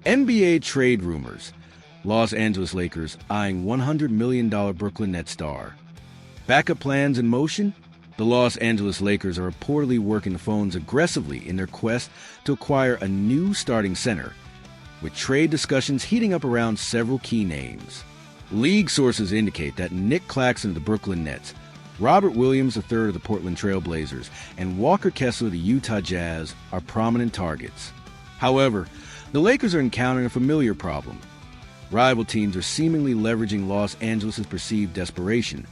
NBA trade rumors. Los Angeles Lakers eyeing $100 million Brooklyn Nets star. Backup plans in motion? The Los Angeles Lakers are reportedly working the phones aggressively in their quest to acquire a new starting center, with trade discussions heating up around several key names. League sources indicate that Nic Claxton of the Brooklyn Nets, Robert Williams III of the Portland Trail Blazers, and Walker Kessler of the Utah Jazz are prominent targets. However, the Lakers are encountering a familiar problem. Rival teams are seemingly leveraging Los Angeles' perceived desperation,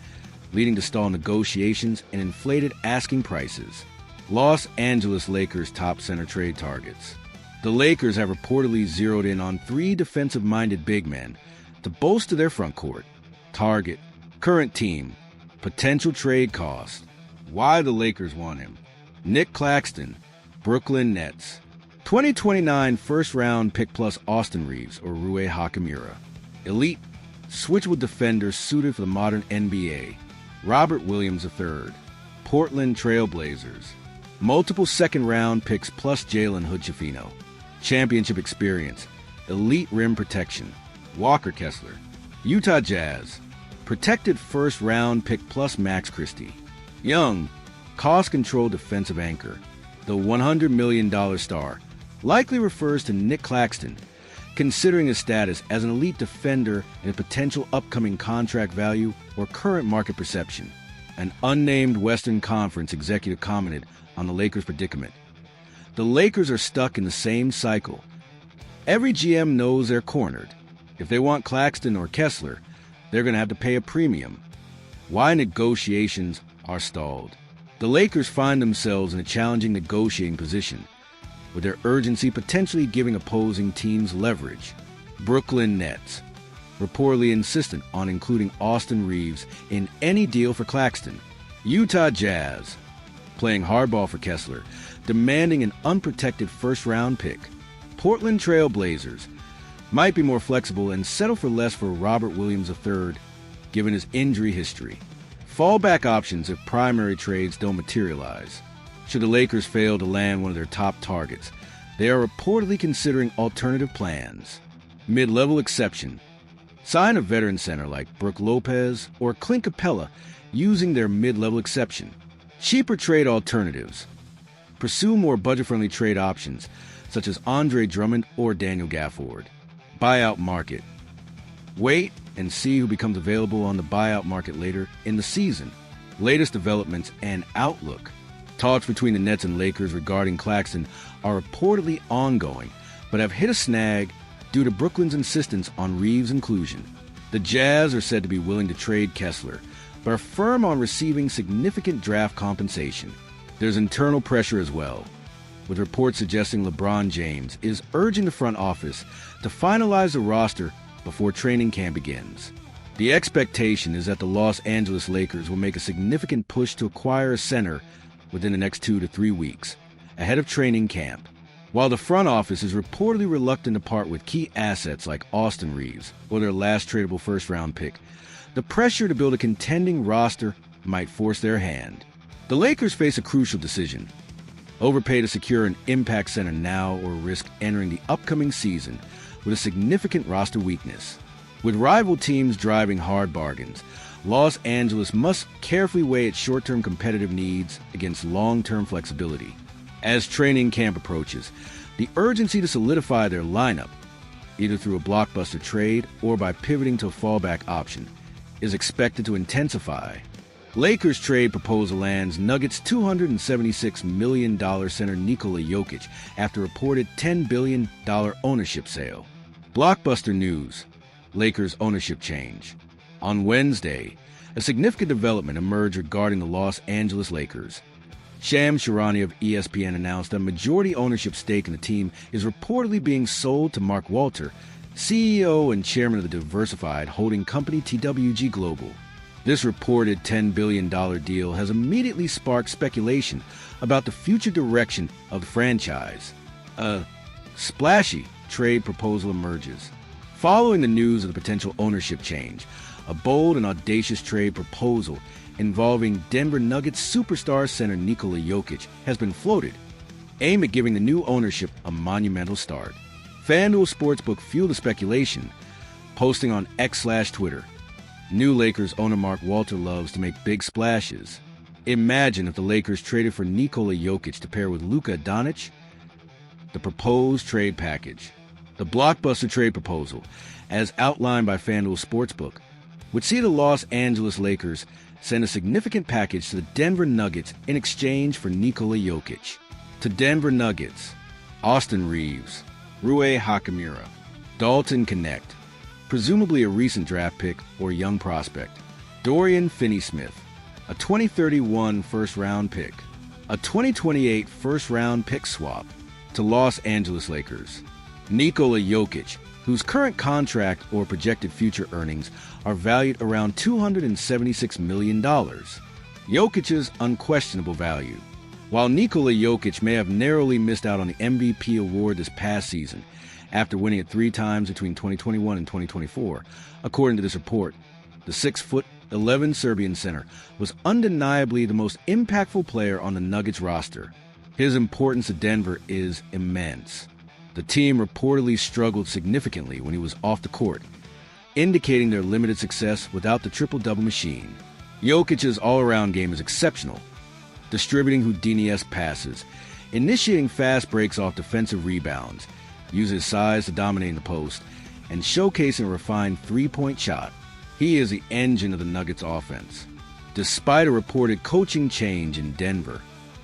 leading to stalled negotiations and inflated asking prices. Los Angeles Lakers top center trade targets. The Lakers have reportedly zeroed in on 3 defensive-minded big men to bolster their frontcourt. Target, current team, potential trade cost. Why the Lakers want him. Nic Claxton, Brooklyn Nets. 2029 first-round pick plus Austin Reeves or Rui Hachimura. Elite, switchable defender suited for the modern NBA. Robert Williams III. Portland Trail Blazers. Multiple second-round picks plus Jalen Hood-Schifino. Championship experience. Elite rim protection. Walker Kessler. Utah Jazz. Protected first-round pick plus Max Christie. Young, cost-controlled defensive anchor. The $100 million star likely refers to Nic Claxton, considering his status as an elite defender and a potential upcoming contract value or current market perception. An unnamed Western Conference executive commented on the Lakers' predicament. The Lakers are stuck in the same cycle. Every GM knows they're cornered. If they want Claxton or Kessler, they're going to have to pay a premium. Why negotiations are stalled. The Lakers find themselves in a challenging negotiating position, with their urgency potentially giving opposing teams leverage. Brooklyn Nets, reportedly insistent on including Austin Reeves in any deal for Claxton. Utah Jazz, playing hardball for Kessler, demanding an unprotected first-round pick. Portland Trail Blazers might be more flexible and settle for less for Robert Williams III, given his injury history. Fallback options if primary trades don't materialize. Should the Lakers fail to land one of their top targets, they are reportedly considering alternative plans. Mid-level exception. Sign a veteran center like Brook Lopez or Clint Capella using their mid-level exception. Cheaper trade alternatives. Pursue more budget-friendly trade options, such as Andre Drummond or Daniel Gafford. Buyout market. Wait and see who becomes available on the buyout market later in the season. Latest developments and outlook. Talks between the Nets and Lakers regarding Claxton are reportedly ongoing, but have hit a snag due to Brooklyn's insistence on Reeves' inclusion. The Jazz are said to be willing to trade Kessler, but are firm on receiving significant draft compensation. There's internal pressure as well, with reports suggesting LeBron James is urging the front office to finalize the roster before training camp begins. The expectation is that the Los Angeles Lakers will make a significant push to acquire a center within the next 2 to 3 weeks, ahead of training camp. While the front office is reportedly reluctant to part with key assets like Austin Reeves or their last tradable first-round pick, the pressure to build a contending roster might force their hand. The Lakers face a crucial decision: overpay to secure an impact center now or risk entering the upcoming season with a significant roster weakness. With rival teams driving hard bargains, Los Angeles must carefully weigh its short-term competitive needs against long-term flexibility. As training camp approaches, the urgency to solidify their lineup, either through a blockbuster trade or by pivoting to a fallback option, is expected to intensify. Lakers trade proposal lands Nuggets $276 million center Nikola Jokic after reported $10 billion ownership sale. Blockbuster news: Lakers ownership change. On Wednesday, a significant development emerged regarding the Los Angeles Lakers. Shams Charania of ESPN announced that a majority ownership stake in the team is reportedly being sold to Mark Walter, CEO and chairman of the diversified holding company TWG Global. This reported $10 billion deal has immediately sparked speculation about the future direction of the franchise. A splashy trade proposal emerges. Following the news of the potential ownership change, a bold and audacious trade proposal involving Denver Nuggets superstar center Nikola Jokic has been floated, aimed at giving the new ownership a monumental start. FanDuel Sportsbook fueled the speculation, posting on X/Twitter. New Lakers owner Mark Walter loves to make big splashes. Imagine if the Lakers traded for Nikola Jokic to pair with Luka Doncic. The proposed trade package. The blockbuster trade proposal, as outlined by FanDuel Sportsbook, would see the Los Angeles Lakers send a significant package to the Denver Nuggets in exchange for Nikola Jokic. To Denver Nuggets, Austin Reeves, Rui Hachimura, Dalton Connect, presumably a recent draft pick or young prospect, Dorian Finney-Smith, a 2031 first-round pick, a 2028 first-round pick swap. To Los Angeles Lakers, Nikola Jokic, whose current contract or projected future earnings are valued around $276 million. Jokic's unquestionable value. While Nikola Jokic may have narrowly missed out on the MVP award this past season, after winning it 3 times between 2021 and 2024, according to this report, the 6'11" Serbian center was undeniably the most impactful player on the Nuggets roster. His importance to Denver is immense. The team reportedly struggled significantly when he was off the court, indicating their limited success without the triple-double machine. Jokic's all-around game is exceptional, distributing Houdini-esque passes, initiating fast breaks off defensive rebounds, uses size to dominate in the post, and showcasing a refined three-point shot. He is the engine of the Nuggets offense. Despite a reported coaching change in Denver,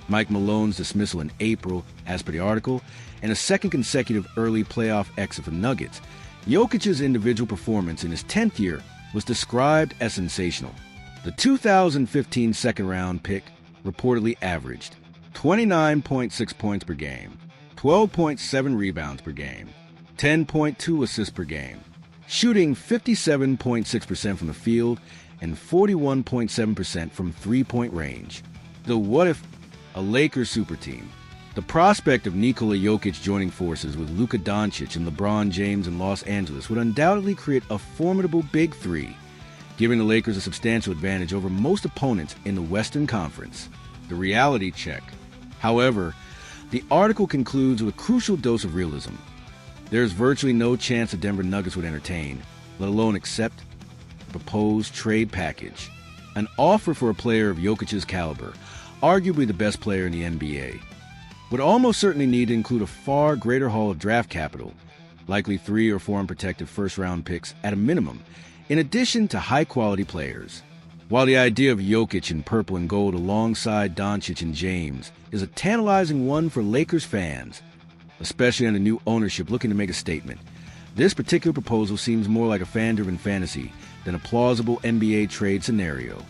Mike Malone's dismissal in April, as per the article, and a second consecutive early playoff exit for Nuggets, Jokic's individual performance in his 10th year was described as sensational. The 2015 second-round pick reportedly averaged 29.6 points per game, 12.7 rebounds per game, 10.2 assists per game, shooting 57.6% from the field and 41.7% from three-point range. The what if a Lakers super team? The prospect of Nikola Jokic joining forces with Luka Doncic and LeBron James in Los Angeles would undoubtedly create a formidable Big Three, giving the Lakers a substantial advantage over most opponents in the Western Conference. The reality check. However, the article concludes with a crucial dose of realism. There is virtually no chance the Denver Nuggets would entertain, let alone accept, the proposed trade package. An offer for a player of Jokic's caliber, arguably the best player in the NBA, would almost certainly need to include a far greater haul of draft capital, likely 3 or 4 unprotected first-round picks at a minimum, in addition to high-quality players. While the idea of Jokic in purple and gold alongside Doncic and James is a tantalizing one for Lakers fans, especially under new ownership looking to make a statement, this particular proposal seems more like a fan-driven fantasy than a plausible NBA trade scenario.